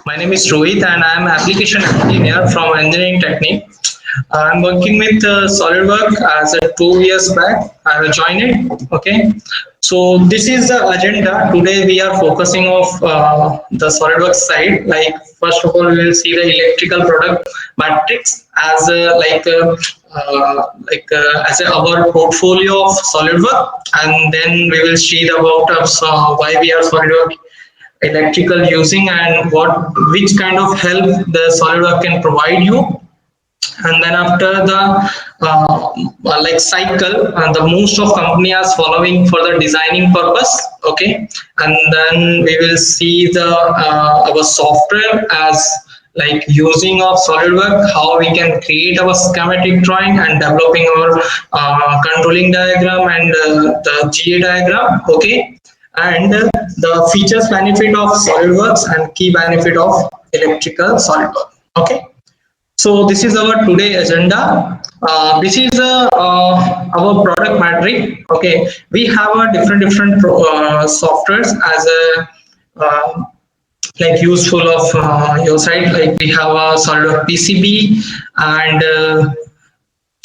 My name is Rohit and I am application engineer from Engineering Technique. I'm working with SolidWorks as a 2 years back. I have joined it. Okay. So this is the agenda. Today we are focusing of the SolidWorks side. Like first of all, we will see the electrical product matrix as as our portfolio of SolidWorks, and then we will see about why we are SolidWorks electrical using and what which kind of help the SolidWorks can provide you. And then after the cycle, the most of company are following for the designing purpose. Okay. And then we will see the our software as like using of SolidWorks, how we can create our schematic drawing and developing our controlling diagram and the GA diagram. Okay. And the features benefit of SolidWorks and key benefit of electrical SolidWorks. Okay. So this is our today agenda. This is our product matrix. Okay, we have a different softwares as a like useful of your side. Like we have a SolidWorks PCB and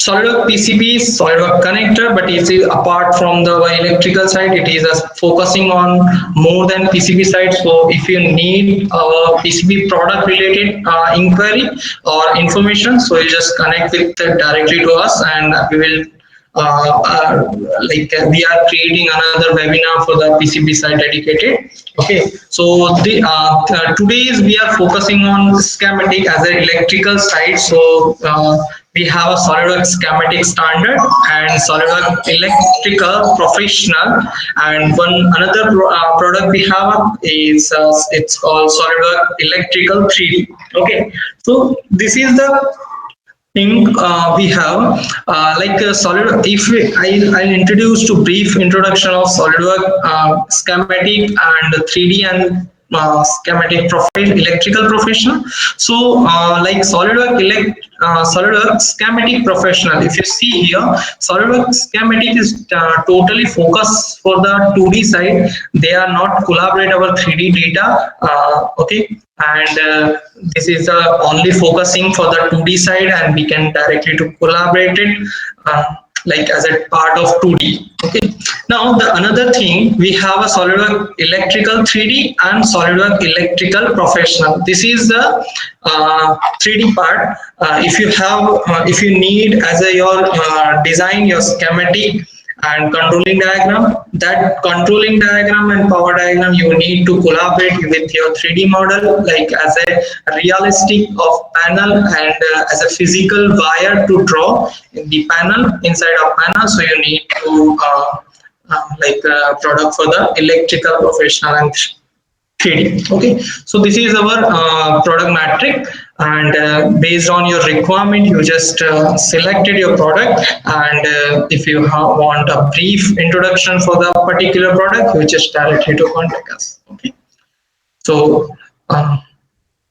SolidWorks PCB is SolidWorks connector, but it is apart from the electrical side. It is focusing on more than PCB side. So if you need a PCB product related inquiry or information, so you just connect with directly to us, and we will we are creating another webinar for the PCB side dedicated. Okay, so today's we are focusing on schematic as an electrical side. So we have a SolidWorks schematic standard and SolidWorks electrical professional, and one another product we have is it's called SolidWorks electrical 3D. Okay, so this is the thing we have solid. If I'll introduce to brief introduction of SolidWorks schematic and 3D and schematic electrical professional. So SolidWorks schematic professional. If you see here, SolidWorks schematic is totally focused for the 2D side. They are not collaborate our 3D data. Okay, and this is only focusing for the 2D side, and we can directly to collaborate it like as a part of 2D. Okay. Now the another thing, we have a SolidWorks electrical 3D and SolidWorks electrical professional. This is the 3D part. If you need as a your design your schematic and controlling diagram, that controlling diagram and power diagram you need to collaborate with your 3D model, like as a realistic of panel and as a physical wire to draw in the panel inside of panel. So you need to product for the electrical professional and 3D. Okay, so this is our product matrix, and based on your requirement, you just selected your product, and if you want a brief introduction for the particular product, you just directly to contact us. Okay, so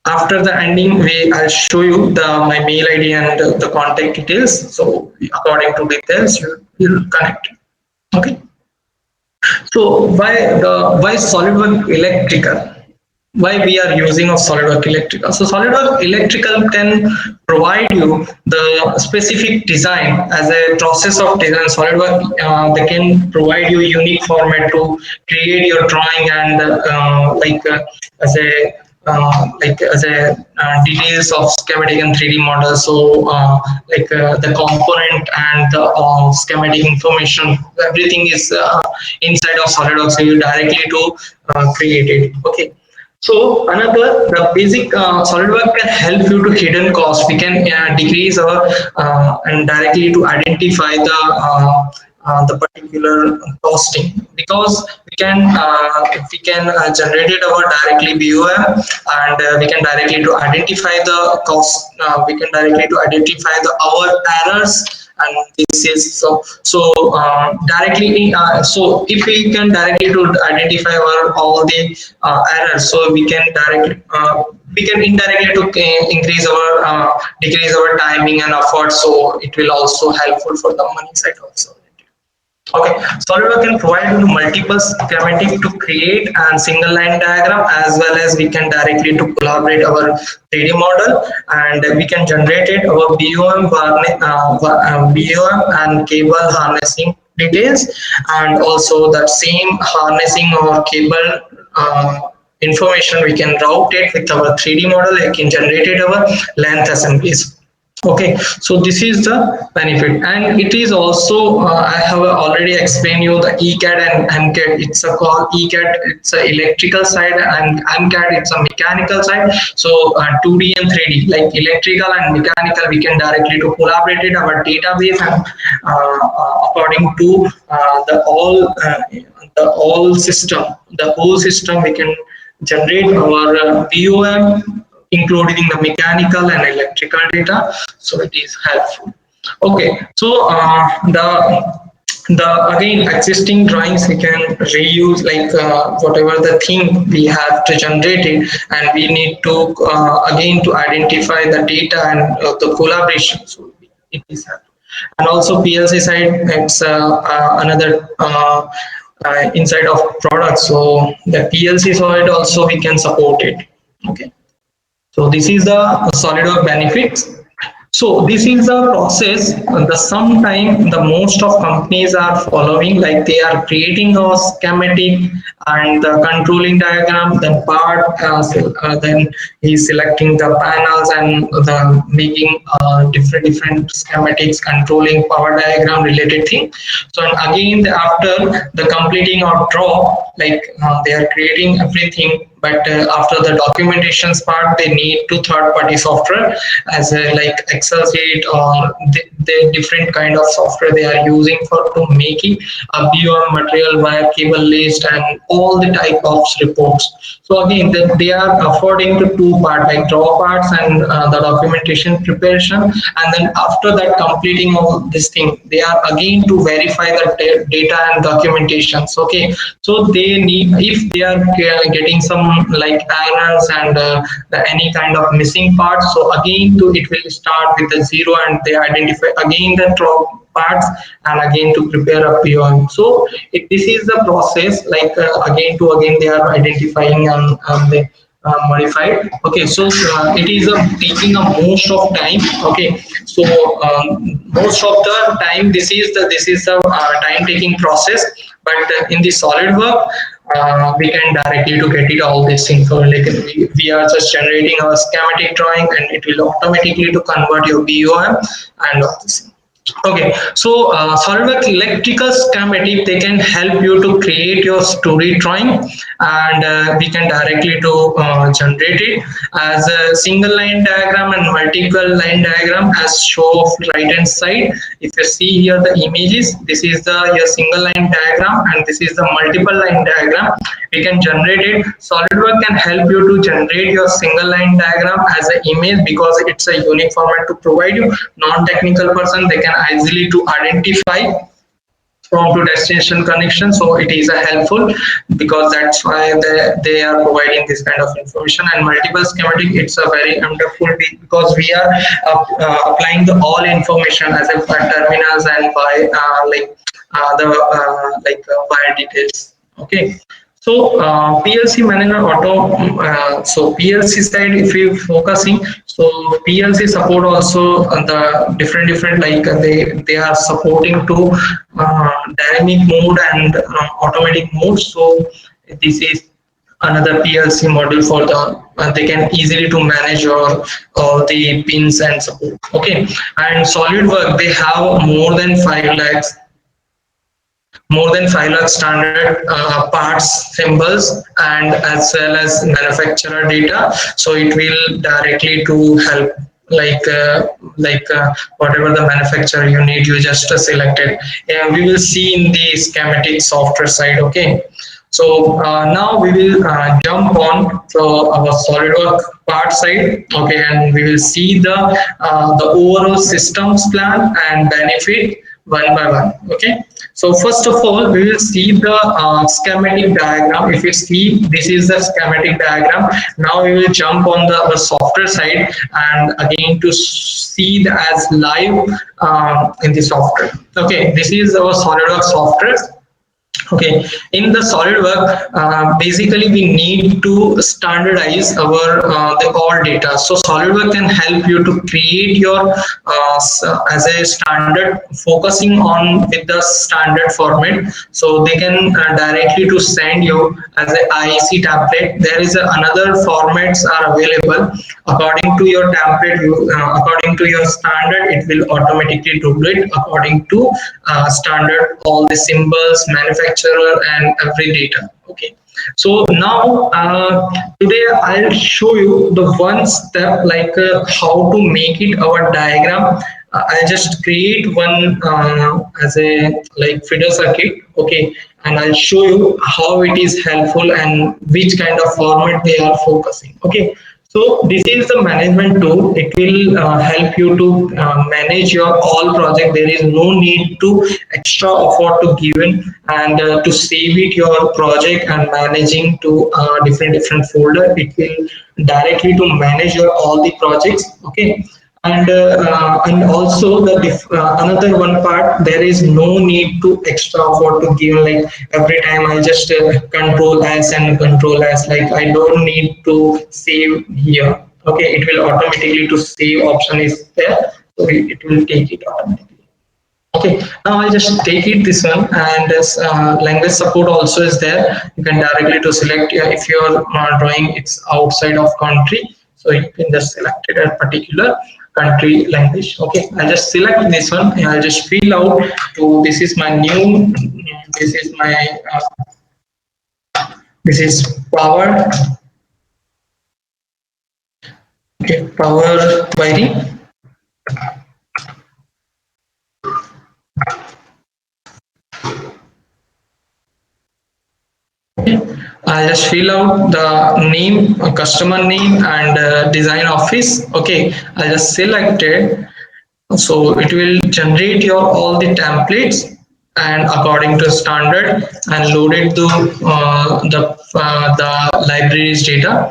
after the ending, I'll show you my mail ID and the contact details. So according to details, you'll connect. Okay. So why SolidWorks electrical? Why we are using of SolidWorks electrical? So SolidWorks electrical can provide you the specific design as a process of design. SolidWorks they can provide you unique format to create your drawing and as a details of schematic and 3D model. So the component and the schematic information, everything is inside of SolidWorks. So you directly to create it. Okay. So another, the basic SolidWorks can help you to hidden cost. We can decrease our and directly to identify the particular costing, because we can generate it our directly BOM, and we can directly to identify the cost. We can directly to identify our errors, and this is directly so if we can directly to identify all the errors, so we can indirectly to increase our decrease our timing and effort, so it will also helpful for the money side also. Okay, SolidWorks can provide you multiple schematic to create and single line diagram, as well as we can directly to collaborate our 3D model, and we can generate it our BOM and cable harnessing details, and also that same harnessing or cable information we can route it with our 3D model. I can generate it our length assemblies. Okay, so this is the benefit, and it is also I have already explained you the ECAD and MCAD. It's a called ECAD, it's a electrical side, and MCAD it's a mechanical side. So 2D and 3D, like electrical and mechanical, we can directly to collaborate it our database, and according to the whole system we can generate our BOM, including the mechanical and electrical data, so it is helpful. Okay, so the again existing drawings we can reuse, like whatever the thing we have to generate it, and we need to again to identify the data and the collaboration, so it is helpful. And also PLC side, it's another inside of product, so the PLC side also we can support it. Okay, so this is the SolidWorks benefits. So this is the process. The sometime the most of companies are following, like they are creating a schematic and the controlling diagram, then then he's selecting the panels and the making different schematics, controlling power diagram related thing. So and again after the completing or draw, like they are creating everything, but after the documentations part they need to third party software, as like Excel sheet or the different kind of software they are using for to making a BOM, material, wire, cable list, and all the type of reports. So again they are affording to two part, like draw parts and the documentation preparation, and then after that completing all this thing they are again to verify the data and documentations. Okay, so they need, if they are getting some like errors and any kind of missing parts, so again to it will start with the zero, and they identify again the drop parts and again to prepare a POM. So this is the process, like again to again they are identifying and they modified. Okay, so it is taking a most of time. Okay, so most of the time this is the time taking process, but in the SolidWorks we can directly to get it all this info, like we are just generating a schematic drawing and it will automatically to convert your BOM and all this. Okay, so SolidWorks electrical schematic, they can help you to create your story drawing, and we can directly to generate it as a single line diagram and multiple line diagram as show of right hand side. If you see here the images, this is the your single line diagram and this is the multiple line diagram. We can generate it. SolidWorks can help you to generate your single line diagram as an image, because it's a unique format to provide you. Non-technical person, they can easily to identify from to destination connection, so it is helpful, because that's why they are providing this kind of information. And multiple schematic, it's a very wonderful, because we are applying the all information as a terminals and by wire details. Okay, so PLC manager auto, so PLC side if we focusing, so PLC support also the different like they are supporting to dynamic mode and automatic mode. So this is another PLC model for the they can easily to manage your all the pins and support. Okay, and SolidWorks, they have more than 5 lakh standard parts, symbols, and as well as manufacturer data. So it will directly to help, whatever the manufacturer you need, you just select it. And we will see in the schematic software side. Okay, so now we will jump on to our SolidWorks part side. Okay, and we will see the overall systems plan and benefit one by one. Okay, So first of all, we will see the schematic diagram. If you see, this is the schematic diagram. Now we will jump on the software side and again to see the as live in the software. Okay, this is our SolidWorks software. Okay, in the SolidWorks, basically we need to standardize our the all data. So SolidWorks can help you to create your as a standard, focusing on with the standard format. So they can directly to send you as a IEC template. There is another formats are available according to your template. According to your standard, it will automatically do it according to standard, all the symbols, manufacturer and every data. Okay, so now today I'll show you the one step, like how to make it our diagram. I'll just create one as a like feeder circuit. Okay, and I'll show you how it is helpful and which kind of format they are focusing. Okay, so this is the management tool. It will help you to manage your all project. There is no need to extra effort to given and to save it your project and managing to different folder. It will directly to manage your all the projects. Okay, and also the another one part, there is no need to extra effort to give, like every time I just control s and control s, like I don't need to save here. Okay, it will automatically to save option is there, so it will take it automatically. Okay, now I'll just take it this one, and this language support also is there. You can directly to select if your drawing it's outside of country, so you can just select it a particular country language. Okay, I'll just select this one and I'll just fill out to this is my new, this is my this is power. Okay, power query. I'll just fill out the name, customer name and design office. Okay, I'll just select it. So it will generate your all the templates and according to standard and load it to the libraries data.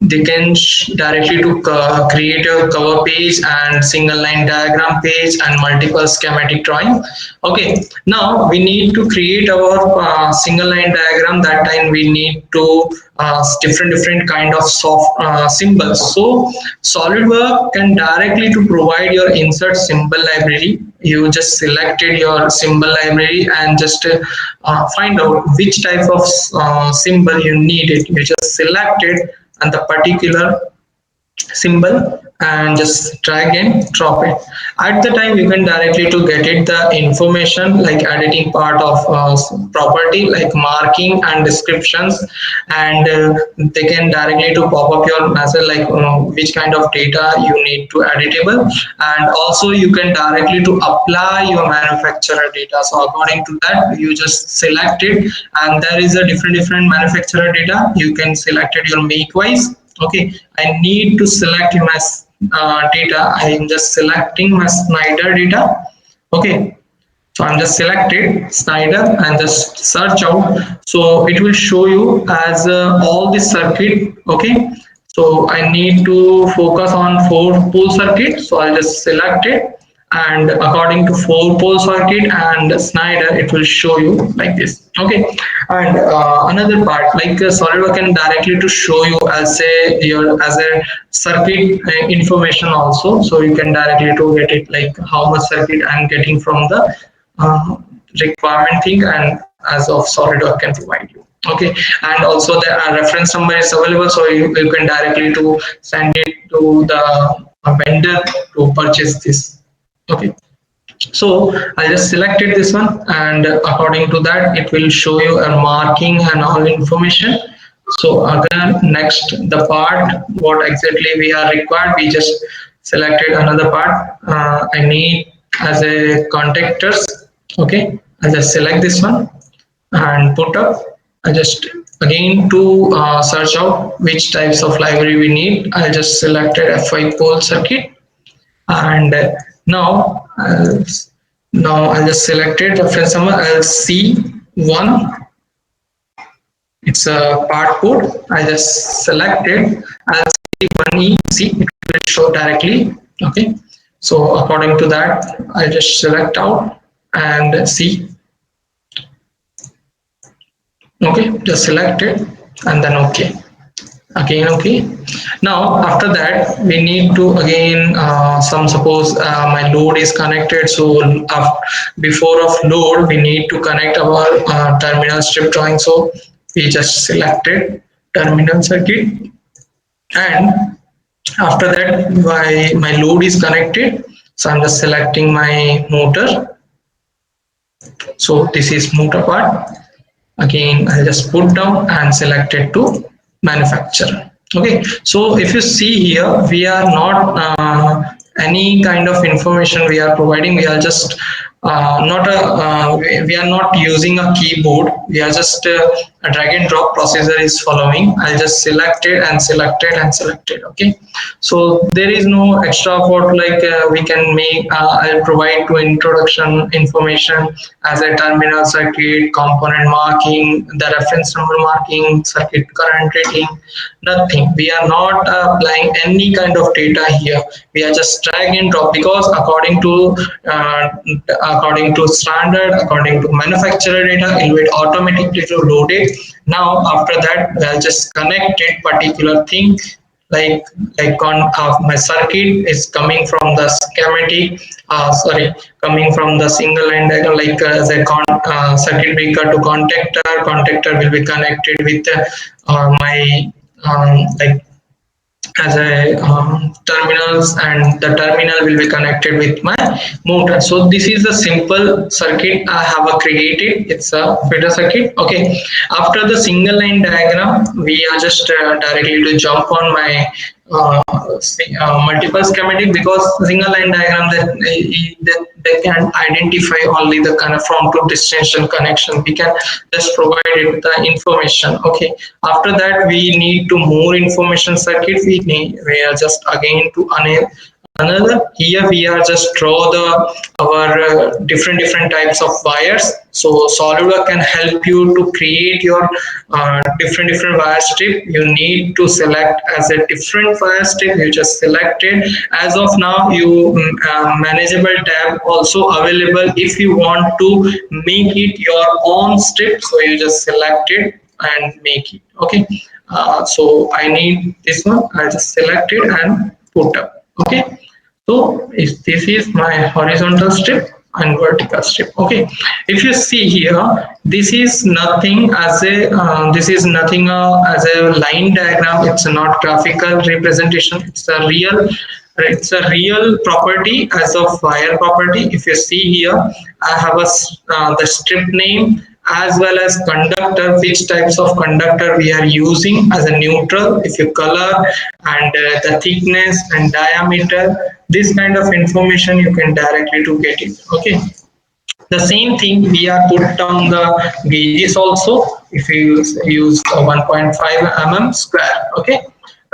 They can directly to create a cover page and single line diagram page and multiple schematic drawing. Okay, now we need to create our single line diagram. That time we need to different kind of soft symbols. So SolidWorks can directly to provide your insert symbol library. You just selected your symbol library and just find out which type of symbol you need it. You just select it and the particular symbol and just drag and drop it. At the time you can directly to get it the information like editing part of property like marking and descriptions, and they can directly to pop up your message like which kind of data you need to editable, and also you can directly to apply your manufacturer data. So according to that you just select it, and there is a different manufacturer data. You can select it your make wise. Okay, I need to select my data. I am just selecting my Schneider data. Okay, so I'm just selected Schneider and just search out. So it will show you as all the circuit. Okay, so I need to focus on 4-pole circuit. So I'll just select it, and according to 4-pole circuit and Schneider, it will show you like this. Okay, and another part like SolidWorks can directly to show you as a circuit information also. So you can directly to get it like how much circuit I'm getting from the requirement thing, and as of SolidWorks can provide you. Okay, and also the reference number is available, so you can directly to send it to the vendor to purchase this. Okay, so I just selected this one, and according to that it will show you a marking and all information. So again, next the part what exactly we are required, we just selected another part. I need as a contactors. Okay, I just select this one and put up. I just again to search out which types of library we need. I just selected F5 pole circuit, and now Now I'll just select it, reference number, I'll C1, it's a part code. I just select it, I'll see 1E, see it will show directly. Okay, so according to that, I just select out and see. Okay, just select it and then okay. Again okay. Now after that we need to again some suppose my load is connected, so before of load we need to connect our terminal strip drawing, so we just selected terminal circuit, and after that my load is connected, so I'm just selecting my motor, so this is motor part. Again I'll just put down and select it to manufacturer. Okay, so if you see here we are not any kind of information we are providing, we are just not a we are not using a keyboard, we are just a drag and drop procedure is following. I'll just select it and select it and select it. Okay, so there is no extra effort like we can make. I'll provide to introduction information as a terminal circuit, component marking, the reference number marking, circuit current rating, nothing. We are not applying any kind of data here. We are just drag and drop because according to standard, according to manufacturer data, it will automatically load it. Now after that, I'll just connect it particular thing like on my circuit is coming from the schematic, coming from the single line diagram, like as a circuit breaker to contactor will be connected with my like as a terminals, and the terminal will be connected with my motor. So this is the simple circuit I have created. It's a feeder circuit. Okay, after the single line diagram we are just directly to jump on my multiple schematic, because single line diagram that they can identify only the kind of from to destination connection. We can just provide it the information. Okay, after that we need to more information circuit. We are just again to another here we are just draw the our different types of wires. So SolidWorks can help you to create your different wire strip. You need to select as a different wire strip, you just select it. As of now you manageable tab also available. If you want to make it your own strip, so you just select it and make it. Okay, so I need this one, I'll just select it and put up. Okay, so if this is my horizontal strip and vertical strip. Okay, if you see here, this is nothing as a as a line diagram. It's not graphical representation, it's a real property as of wire property. If you see here, I have a the strip name as well as conductor, which types of conductor we are using as a neutral, if you color, and the thickness and diameter, this kind of information you can directly to get it. Okay, the same thing we are put down the gauges also. If you use 1.5 mm square. Okay,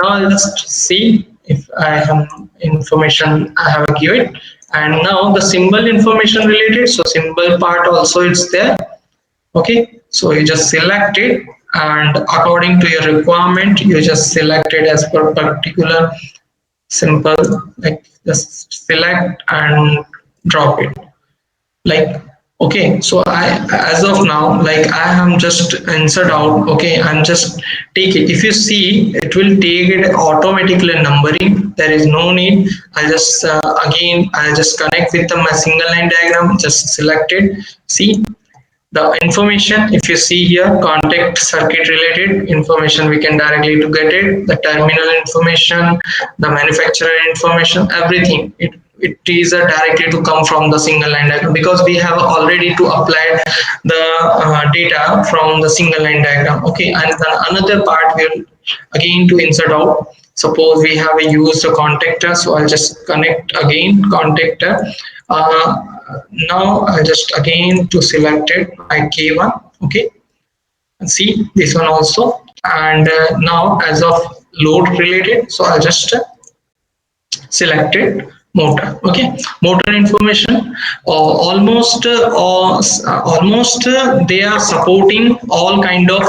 now let's see if I have information I have given. And now the symbol information related, so symbol part also it's there. Okay, so you just select it, and according to your requirement you just select it as per particular simple, like just select and drop it. Like, okay, so I as of now, like I am just insert out. Okay, I'm just take it. If you see, it will take it automatically numbering. There is no need. I just again I just connect with my single line diagram, just select it. See the information, if you see here, contact circuit related information, we can directly to get it. The terminal information, the manufacturer information, everything, it is directly to come from the single line diagram, because we have already to apply the data from the single line diagram. Okay, and then another part will again to insert out. Suppose we have a used contactor, so I'll just connect again contactor. Now I'll just again to select it my K1. Okay, and see this one also. And now as of load related, so I'll just select it motor. Okay, motor information, almost they are supporting all kind of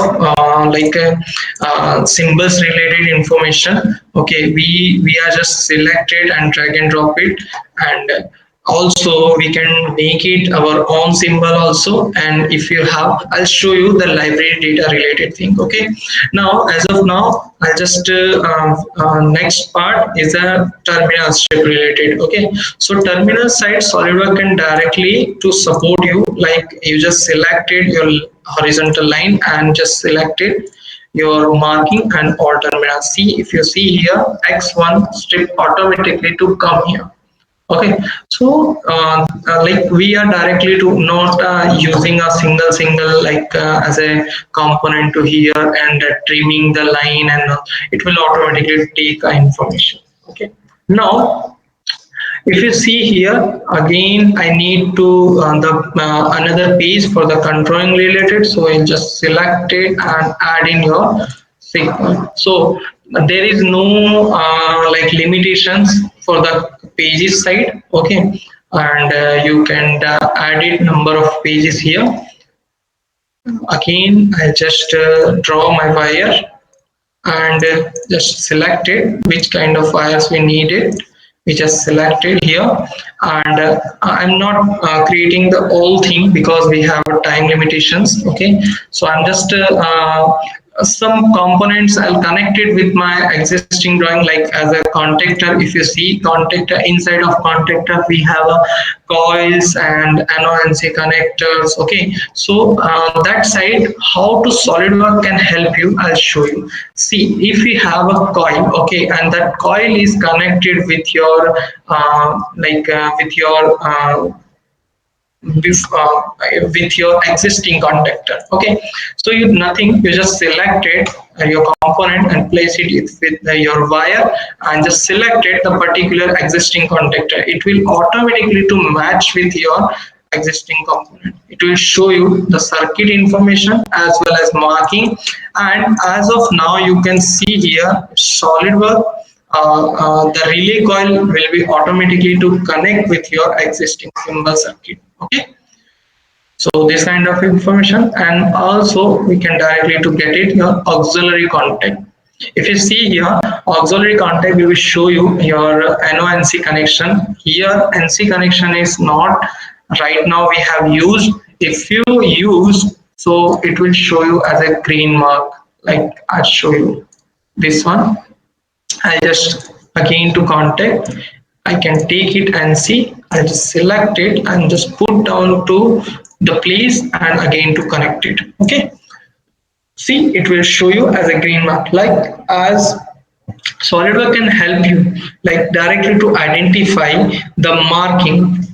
symbols related information. Okay, we are just selected and drag and drop it, and also we can make it our own symbol also. And if you have, I'll show you the library data related thing. Okay, now as of now I'll just next part is a terminal strip related. Okay, so terminal side SolidWorks can directly to support you, like you just selected your horizontal line and just selected your marking and all terminal. See, if you see here X1 strip automatically to come here. Okay, so like we are directly to not using a single like as a component to here and trimming the line, and it will automatically take information. Okay, now if you see here again, I need to the another page for the controlling related, so I just select it and add in your signal. So there is no like limitations for the pages side. Okay, and you can add it number of pages here. Again, I just draw my wire and just selected which kind of wires we needed. We just selected here, and I'm not creating the whole thing because we have time limitations. Okay, so I'm just some components I'll connect it with my existing drawing, like as a contactor. If you see contactor, inside of contactor we have a coils and NONC connectors. Okay, so that side how to SolidWorks can help you, I'll show you. See, if we have a coil, okay, and that coil is connected with your with your with your existing contactor. Okay, so you nothing, you just select it your component and place it with your wire, and just select it the particular existing contactor. It will automatically to match with your existing component. It will show you the circuit information as well as marking. And as of now you can see here SolidWorks, the relay coil will be automatically to connect with your existing symbol circuit. Okay, so this kind of information, and also we can directly to get it your auxiliary contact. If you see here auxiliary contact, we will show you your NONC connection. Here NC connection is not right now we have used. If you use, so it will show you as a green mark, like I'll show you this one. I just again to contact, I can take it and see, I just select it and just put down to the place and again to connect it. Okay, see, it will show you as a green mark. Like as SolidWorks can help you like directly to identify the marking,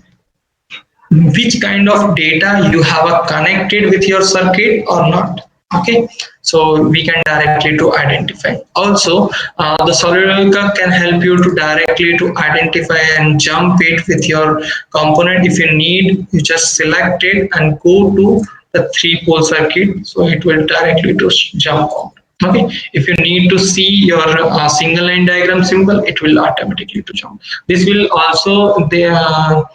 which kind of data you have connected with your circuit or not. Okay, so we can directly to identify. Also the SolidWorks can help you to directly to identify and jump it with your component. If you need, you just select it and go to the 3-pole circuit, so it will directly to jump out. Okay, if you need to see your single line diagram symbol, it will automatically to jump. This will also the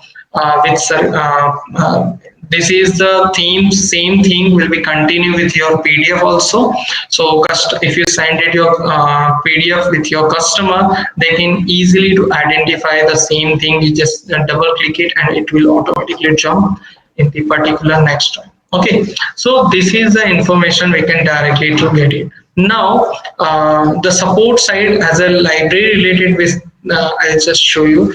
this is the theme, same thing will be continue with your PDF also. So if you send it your PDF with your customer, they can easily to identify the same thing. You just double click it and it will automatically jump in the particular next time. Okay, so this is the information we can directly to get it. Now the support side as a library related with I'll just show you.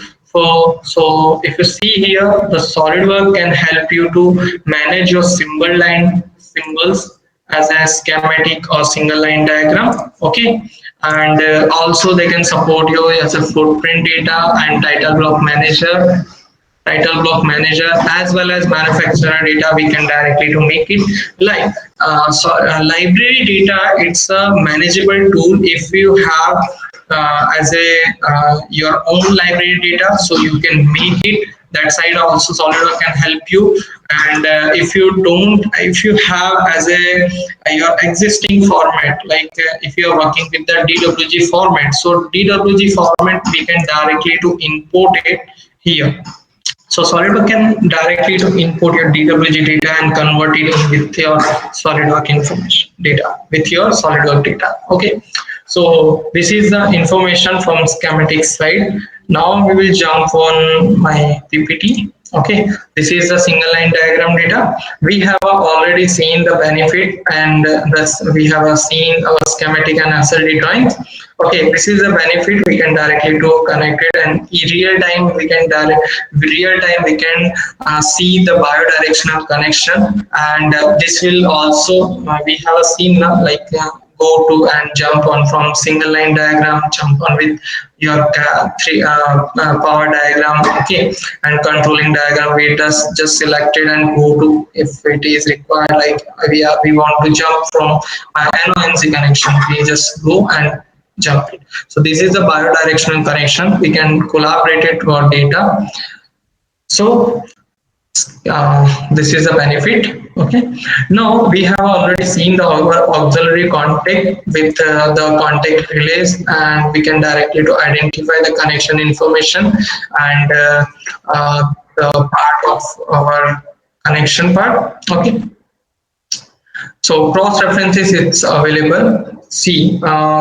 So if you see here, the SolidWorks can help you to manage your symbol line symbols as a schematic or single line diagram. Okay, and also they can support you as a footprint data and title block manager as well as manufacturer data. We can directly to make it like library data. It's a manageable tool if you have as a your own library data, so you can make it. That side also SolidWorks can help you And if you have as a your existing format, like if you are working with the DWG format, so DWG format we can directly to import it here. So SolidWorks can directly to import your DWG data and convert it with your SolidWorks information data, with your SolidWorks data. Okay. So this is the information from schematic side. Now we will jump on my PPT. Okay, this is the single line diagram data. We have already seen the benefit, and thus we have seen our schematic and SLD drawings. Okay, this is the benefit. We can directly to connect it, and in real time we can see the bidirectional connection, and this will also we have seen like go to and jump on from single line diagram, jump on with your three power diagram. Okay, and controlling diagram we just selected and go to if it is required, like we want to jump from NONC connection, we just go and jump it. So this is the bidirectional connection. We can collaborate it to our data. So this is a benefit. Okay, now we have already seen the auxiliary contact with the contact relays, and we can directly to identify the connection information and the part of our connection part. Okay, so cross references it's available. See,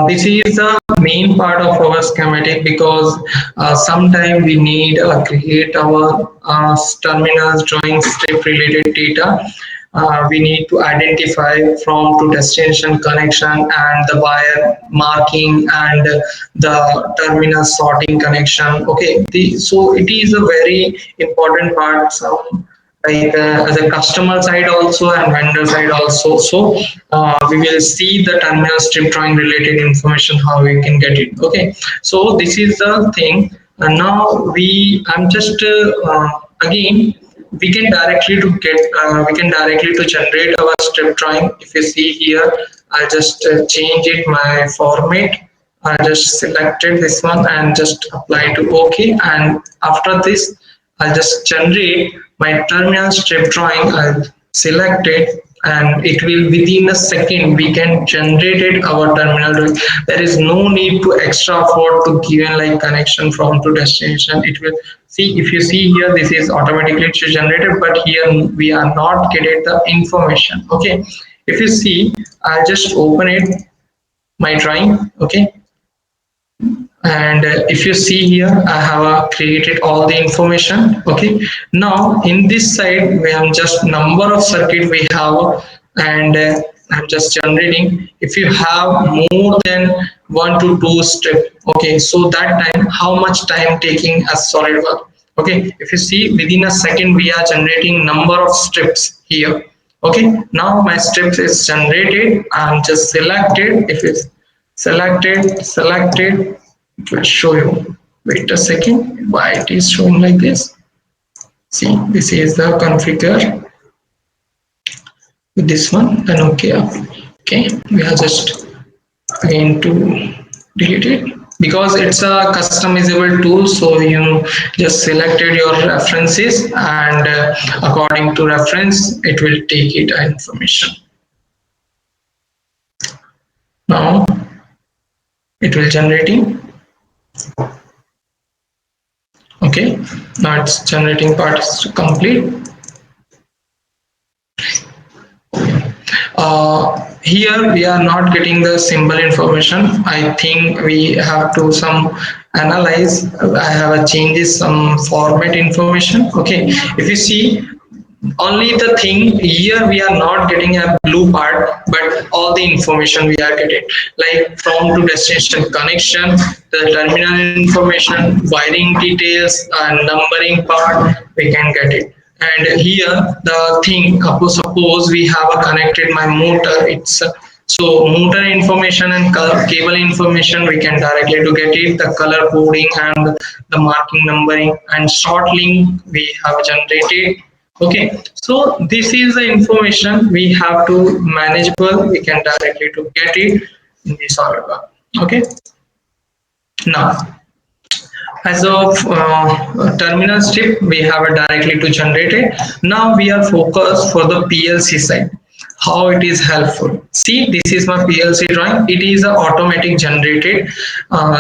this is the main part of our schematic, because sometime we need create our terminals drawing strip related data. We need to identify from to destination connection and the wire marking and the terminal sorting connection. Okay, so it is a very important part. So like as a customer side also and vendor side also. So we will see the terminal strip drawing related information, how we can get it. Okay, so this is the thing. And now I'm just again we can directly to get we can directly to generate our strip drawing. If you see here, I just change it my format. I just selected this one and just apply to OK, and after this I'll just generate my terminal strip drawing. I'll select it, and it will within a second we can generate it our terminal drawing. There is no need to extra effort to given like connection from to destination. It will see, if you see here, this is automatically generated, but here we are not getting the information. Okay, if you see, I'll just open it my drawing. Okay, and if you see here, I have created all the information. Okay, now in this side we have just number of circuit we have, and I'm just generating. If you have more than 1 to 2 step, okay, so that time how much time taking as SolidWorks. Okay, if you see within a second we are generating number of strips here. Okay, now my strips is generated. I'm just selected. If it's selected, it will show you. Wait a second, why it is showing like this. See, this is the configure with this one, then okay. Okay, we are just again to delete it, because it's a customizable tool. So you just selected your references, and according to reference it will take it information. Now it will generating. Okay, now it's generating part is complete. Here we are not getting the symbol information. I think we have to some analyze. I have a changes some format information. Okay, if you see, only the thing here we are not getting a blue part, but all the information we are getting, like from to destination connection, the terminal information, wiring details, and numbering part we can get it. And here the thing, suppose we have a connected my motor, it's so motor information and cable information we can directly to get it, the color coding and the marking numbering, and short link we have generated. Okay, so this is the information we have to manageable. We can directly to get it in the SolidWorks. Okay, now As of terminal strip, we have it directly to generate it. Now we are focused for the PLC side. How it is helpful. See, this is my PLC drawing. It is a automatic generated.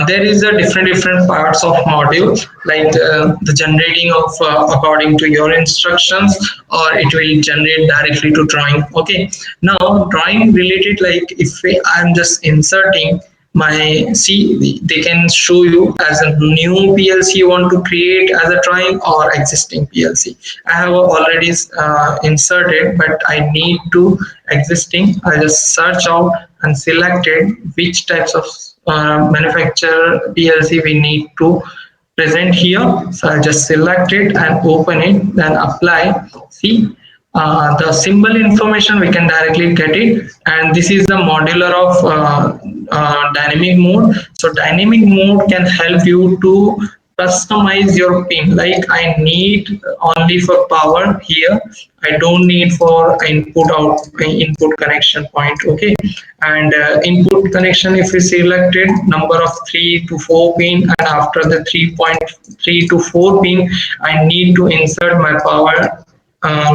There is a different parts of module, like the generating of according to your instructions, or it will generate directly to drawing. Okay. Now drawing related, like if I am just inserting my, see, they can show you as a new PLC you want to create as a drawing or existing PLC. I have already inserted, but I need to existing. I just search out and selected which types of manufacturer PLC we need to present here. So I just select it and open it, then apply. See, the symbol information we can directly get it, and this is the modular of dynamic mode. So dynamic mode can help you to customize your pin. Like I need only for power here, I don't need for input connection point. Okay, and input connection, if we selected number of 3 to 4 pin, and after the 3.3 to 4 pin I need to insert my power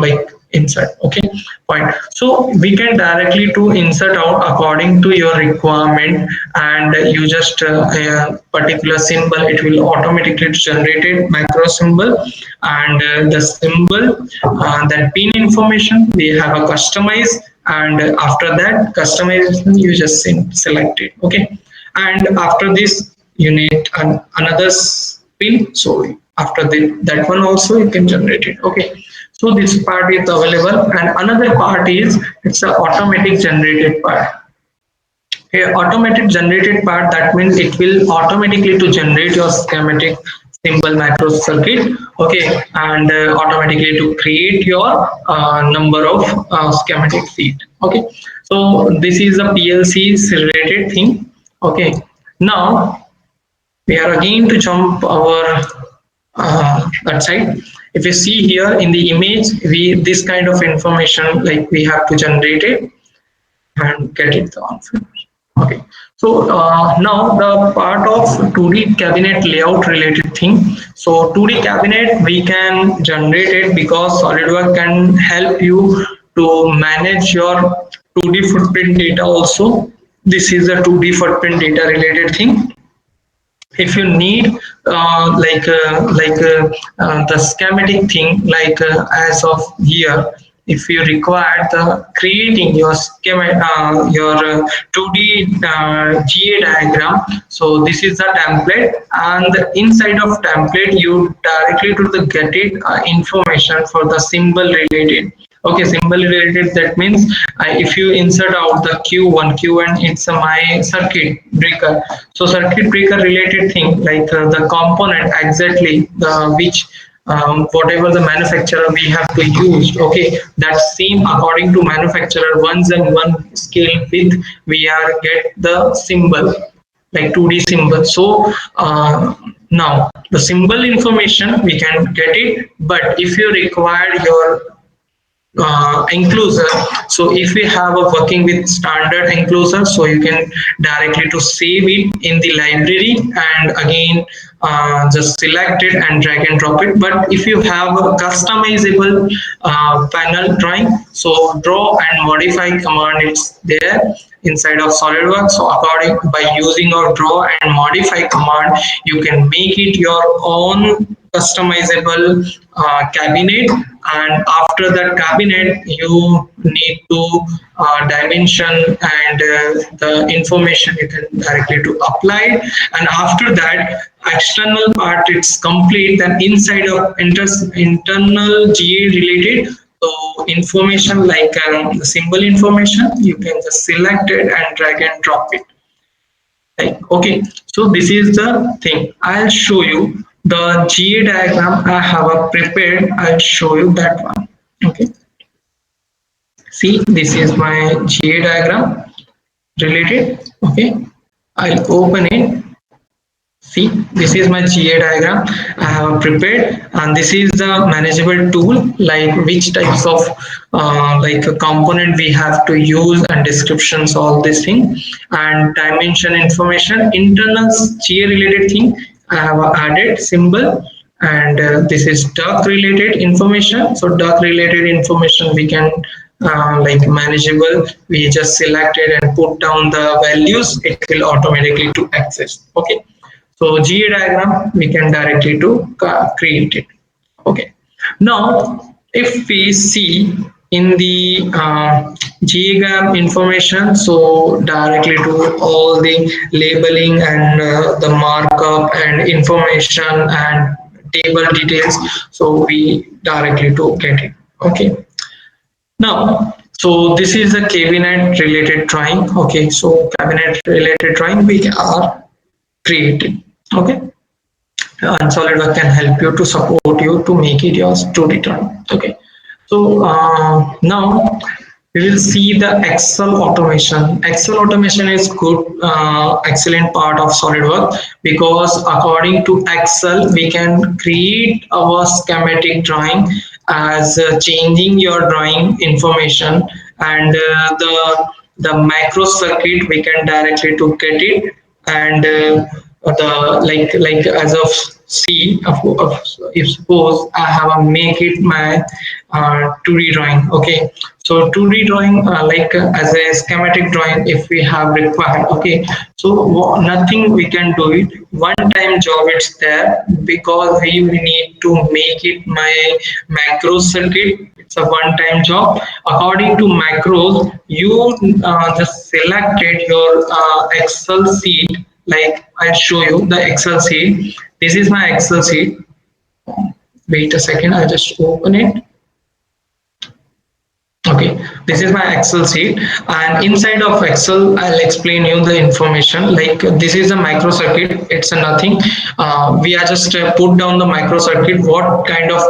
like inside. Okay, point. So we can directly to insert out according to your requirement, and you just a particular symbol, it will automatically generated macro symbol, and the symbol, that pin information we have a customize, and after that customization you just select it. Okay, and after this you need another pin, so after that one also you can generate it. Okay, so this part is available, and another part is it's a automatic generated part. A automatic generated part, that means it will automatically to generate your schematic symbol macro circuit. Okay, and automatically to create your number of schematic seed. Okay, so this is a PLC related thing. Okay, now we are again to jump our that side. If you see here in the image, we this kind of information, like we have to generate it and get it on. Okay, so now the part of 2D cabinet layout related thing. So 2D cabinet we can generate it because SolidWorks can help you to manage your 2D footprint data also. This is a 2D footprint data related thing. If you need the schematic thing, like as of here, if you require the creating your schema, your 2D GA diagram, so this is the template, and inside of template you directly to the get it information for the symbol related. Okay, symbol related, that means if you insert out the Q1, it's my circuit breaker. So circuit breaker related thing, like the component exactly the which whatever the manufacturer we have to use. Okay, that same according to manufacturer ones and one scale width we are get the symbol, like 2D symbol. So now the symbol information we can get it, but if you require your enclosure, so if we have a working with standard enclosure, so you can directly to save it in the library, and again just select it and drag and drop it. But if you have a customizable panel drawing, so draw and modify command, it's there inside of SolidWorks. So according by using our draw and modify command, you can make it your own customizable cabinet, and after that cabinet you need to dimension and the information you can directly to apply it. And after that external part it's complete, then inside of internal GA related, so information like the symbol information you can just select it and drag and drop it. Okay, so this is the thing. I'll show you the GA diagram I have prepared. I'll show you that one. Okay, see, this is my GA diagram related. Okay, I'll open it. See, this is my GA diagram I have prepared, and this is the manageable tool, like which types of like a component we have to use and descriptions, all this thing, and dimension information, internal GA related thing. I have added symbol, and this is duck related information. So duck related information we can like manageable. We just selected and put down the values. It will automatically to access. Okay. So GA diagram we can directly to create it. Okay. Now, if we see in the GAM information, so directly to all the labeling and the markup and information and table details, so we directly to get it. Okay. Now, so this is a cabinet related drawing. Okay, so cabinet related drawing we are creating. Okay, and SolidWorks can help you to support you to make it yours to return. Okay, so now we will see the Excel automation. Excel automation is good, excellent part of SolidWorks, because according to Excel we can create our schematic drawing as changing your drawing information, and the macro circuit we can directly to get it, and the like as of C of if suppose I have a make it my 2D drawing. Okay, so 2D drawing as a schematic drawing if we have required. Okay, so nothing we can do it one time job, it's there, because we need to make it my macro circuit. It's a one time job. According to macros you just selected your Excel sheet. Like I'll show you the Excel sheet. This is my Excel sheet. Wait a second, I'll just open it. Okay, this is my Excel sheet, and inside of Excel I'll explain you the information. Like this is a microcircuit, it's a nothing. We are just put down the microcircuit, what kind of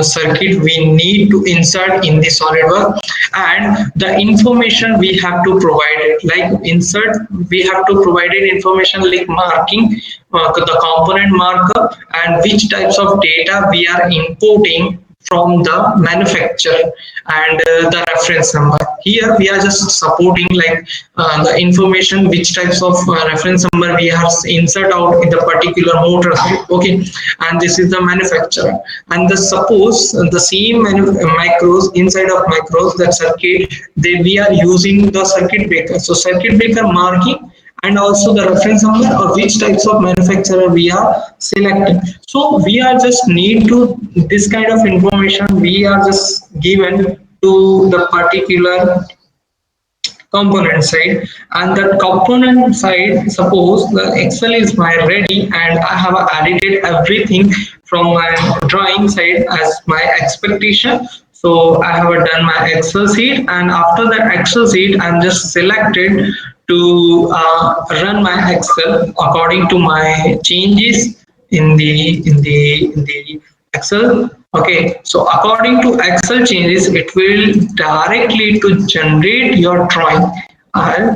circuit we need to insert in the SolidWorks, and the information we have to provide it. Like insert, we have to provide it information like marking, the component markup, and which types of data we are importing from the manufacturer, and the reference number. Here we are just supporting like the information which types of reference number we have insert out in the particular motor. Okay, and this is the manufacturer, and the suppose the same macros, inside of macros, that circuit we are using the circuit breaker. So circuit breaker marking and also the reference number or which types of manufacturer we are selecting. So we are just need to this kind of information we are just given to the particular component side, and the component side, suppose the Excel is my ready and I have edited everything from my drawing side as my expectation. So I have done my Excel sheet, and after the Excel sheet I'm just selected to run my Excel according to my changes in the Excel. Okay, so according to Excel changes, it will directly to generate your drawing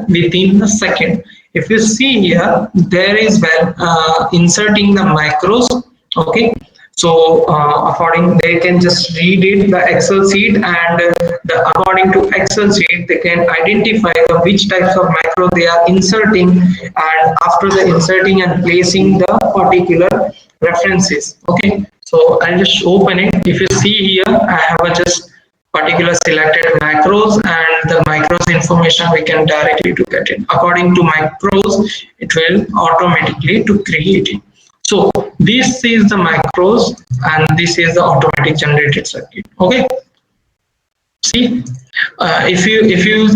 within a second. If you see here, there is when inserting the macros. Okay, so according they can just read it the Excel sheet, and according to Excel sheet they can identify which types of macro they are inserting, and after the inserting and placing the particular references. Okay, so I'll just open it. If you see here, I have a just particular selected macros, and the macros information we can directly to get it. According to macros, it will automatically to create it. So this is the macros, and this is the automatic generated circuit. Okay. See, if you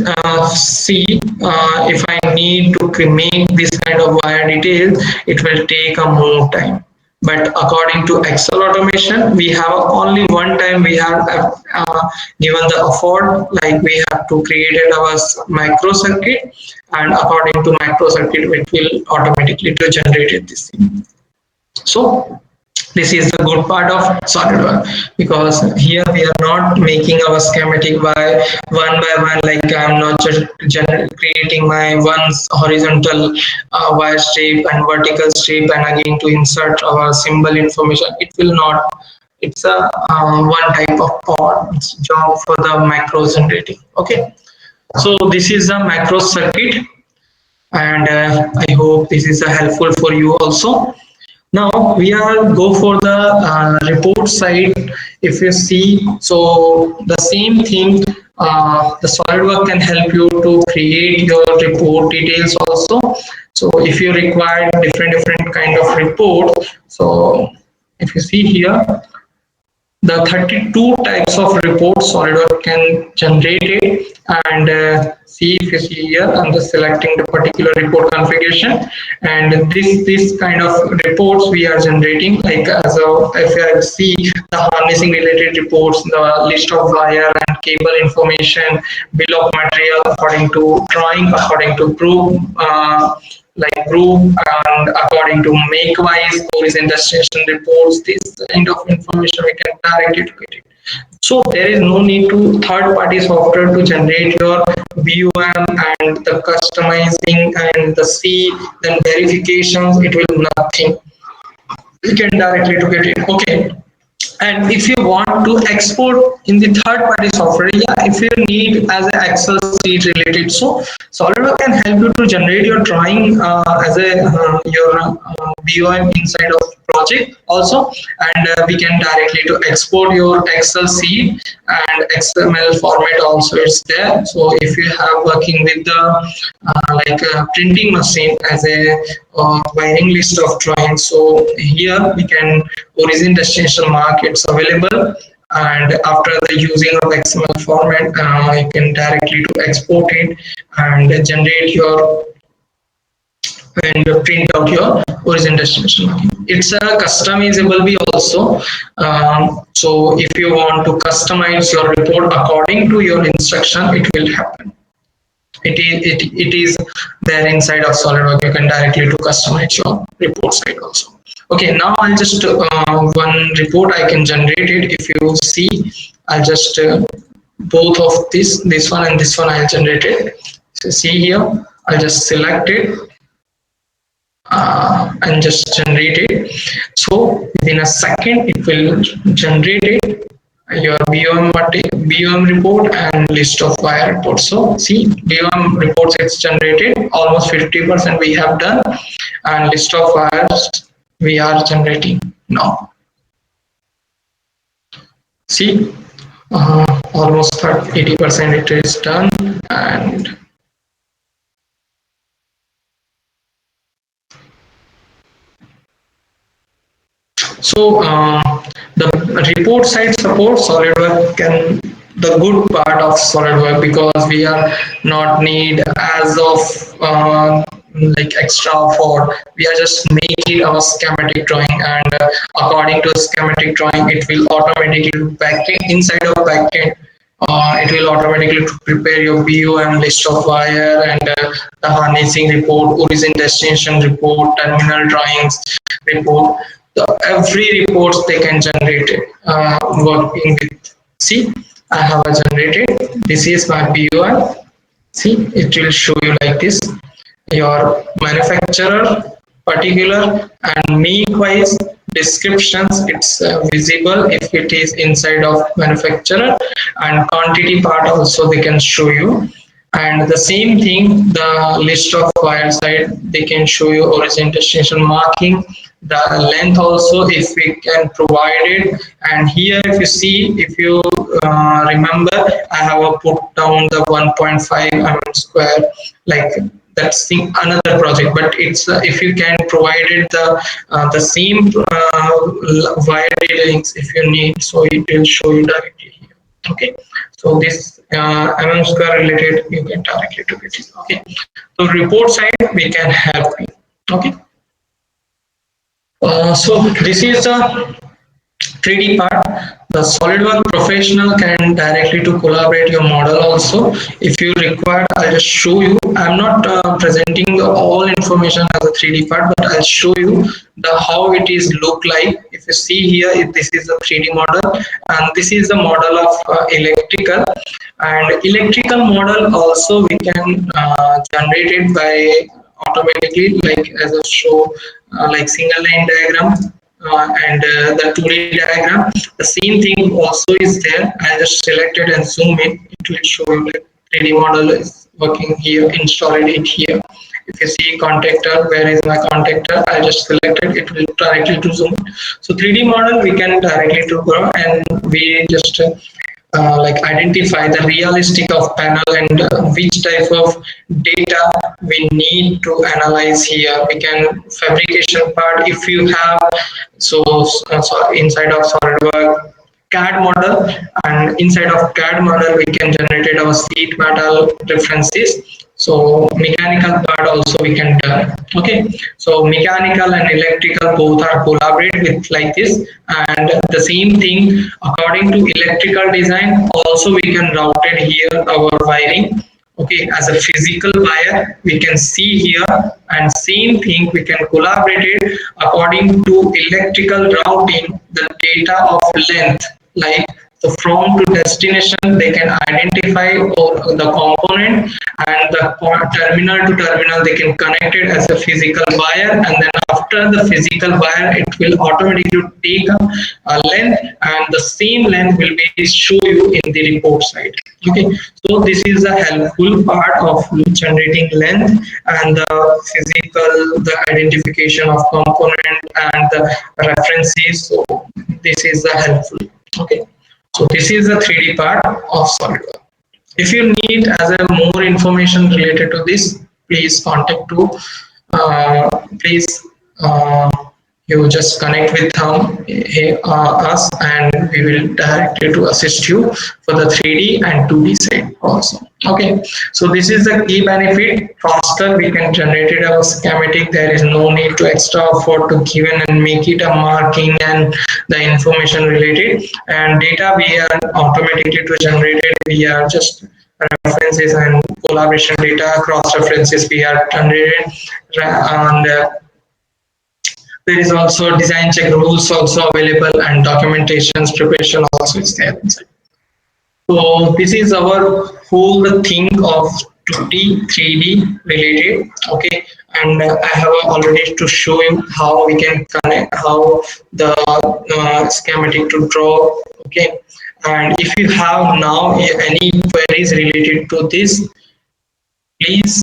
see, if I need to make this kind of wire details, it will take a more time. But according to Excel automation, we have only one time we have given the effort, like we have to create our micro circuit, and according to micro circuit, it will automatically to generate this thing. So this is the good part of SolidWorks, because here we are not making our schematic by one, like I'm not just creating my one horizontal wire strip and vertical strip and again to insert our symbol information. It will not. It's a one type of job for the macro generating. Okay, so this is the macro circuit, and I hope this is helpful for you also. Now we are go for the report side. If you see, so the same thing, the SolidWorks can help you to create your report details also. So if you require different kind of reports, so if you see here, the 32 types of reports SolidWorks can generate it, and see, if you see here, I'm just selecting the particular report configuration, and this kind of reports we are generating, like as a, if I see the harnessing related reports, the list of wire and cable information, bill of material according to drawing, according to group, like group, and according to make wise horizon destination reports, this kind of information we can directly get it. So there is no need to third party software to generate your BOM and the customizing and the C, then verifications, it will nothing. You can directly to get it. Okay. And if you want to export in the third party software, yeah, if you need as an Excel sheet related, so SolidWorks can help you to generate your drawing as a your BOM inside of project also, and we can directly to export your Excel sheet and XML format also it's there. So if you have working with the like a printing machine as a wiring list of drawings, so here we can origin destination mark it's available, and after the using of XML format you can directly to export it and generate your and print out your origin destination marking. It's a customizable be also. So if you want to customize your report according to your instruction, it will happen. It is there inside of SolidWorks. You can directly to customize your report side also. Okay, now I'll just one report I can generate it. If you see, I'll just both of this one and this one I'll generate it. So see here, I'll just select it and just generate it. So within a second, it will generate it your BOM report and list of wire reports. So see, BOM reports it's generated almost 50% we have done, and list of wires we are generating now. See, almost 80% it is done, and so the report side support SolidWorks can the good part of SolidWorks, because we are not need as of like extra for, we are just making our schematic drawing, and according to schematic drawing it will automatically backend inside of backend. It will automatically prepare your BOM list of wire and the harnessing report, origin destination report, terminal drawings report. Every reports they can generate it working with. See, I have generated. This is my BOM. See, it will show you like this. Your manufacturer, particular and make wise descriptions, it's visible if it is inside of manufacturer, and quantity part also they can show you. And the same thing, the list of wire side they can show you origin destination marking, the length also if we can provide it. And here if you see, if you remember, I have put down the 1.5 mm square, like that's another project, but it's if you can provide it the same wire details if you need, so it will show you directly here. Okay, so this mm square related you can directly to it. Okay, so report side we can help you. Okay, so this is the 3D part. The SolidWorks professional can directly to collaborate your model also. If you require, I'll just show you. I'm not presenting the all information as a 3D part, but I'll show you the how it is look like. If you see here, this is a 3D model, and this is the model of electrical. And electrical model also we can generate it by automatically, like as a show, like single line diagram and the 2D diagram. The same thing also is there. I just select it and zoom in. It will show you like 3D model is working here, install it here. If you see contactor, where is my contactor? I just selected it will directly to zoom. So 3D model we can directly to go and we just like identify the realistic of panel and which type of data we need to analyze here. We can fabrication part if you have so inside of SolidWorks CAD model, and inside of CAD model we can generate our sheet metal references. So mechanical part also we can done. Okay, so mechanical and electrical both are collaborate with like this, and the same thing according to electrical design also we can route it here our wiring. Okay, as a physical buyer we can see here, and same thing we can collaborate it according to electrical routing the data of length, like so from to destination they can identify the component, and the terminal to terminal they can connect it as a physical wire, and then after the physical wire it will automatically take a length, and the same length will be show you in the report side. Okay, so this is a helpful part of generating length and the physical, the identification of component and the references. So this is the helpful. Okay, so this is the 3D part of SolidWorks. If you need as a more information related to this, please contact to please uh, you just connect with us, and we will direct you to assist you for the 3D and 2D side also. Okay, so this is the key benefit. Faster we can generate it our schematic. There is no need to extra effort to given and make it a marking and the information related, and data we are automatically to generate it. We are just references and collaboration data cross references we are generated, and there is also design check rules also available, and documentations preparation also is there inside. So this is our whole thing of 2D, 3D related. Okay, and I have already to show you how we can connect, how the schematic to draw. Okay, and if you have now any queries related to this, please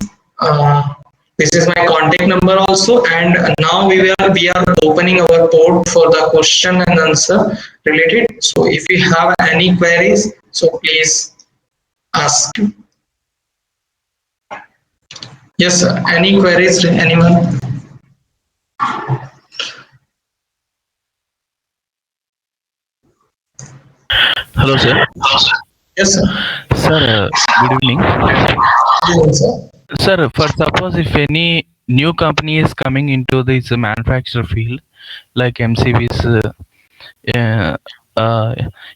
this is my contact number also, and now we are opening our port for the question and answer related. So if you have any queries, so please ask. Yes sir, any queries, anyone? Hello, sir. Yes sir. Sir, good evening. Yes, sir. Sir, for suppose if any new company is coming into this manufacturer field, like MCB's,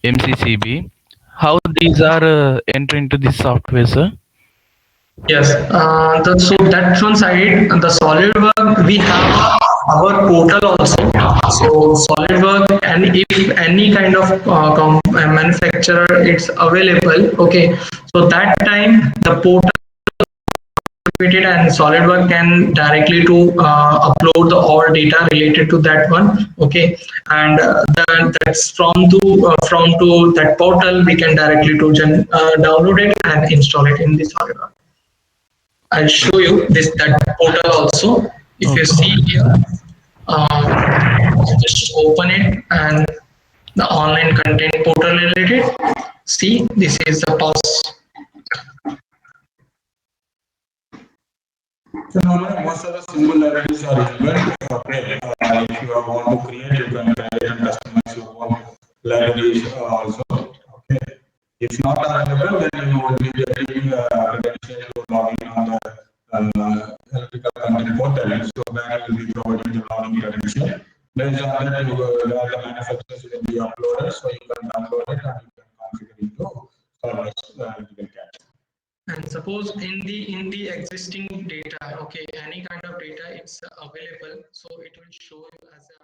MCCB, how these are enter into this software, sir? Yes, so that one side, the SolidWorks, we have our portal also. So SolidWorks, and if any kind of manufacturer it's available, okay. So that time the portal activated and SolidWorks can directly to upload the all data related to that one. Okay, and that's from to that portal we can directly to download it and install it in the SolidWorks. I'll show you this that portal also. If you Okay. see here, just open it, and the online content portal related. See, this is the pause. So normally most of the similarities are inbuilt. Okay, if you want to create, you can create and customize your own libraries also. Okay, if not available, then you will be getting credential to log in on the electrical content portal. So that will be providing the login credential. Based on that, the manufacturers will be uploaded, so you can download it and you can configure it to servers electrical CAD. And suppose in the existing data, okay, any kind of data it's available, so it will show you as a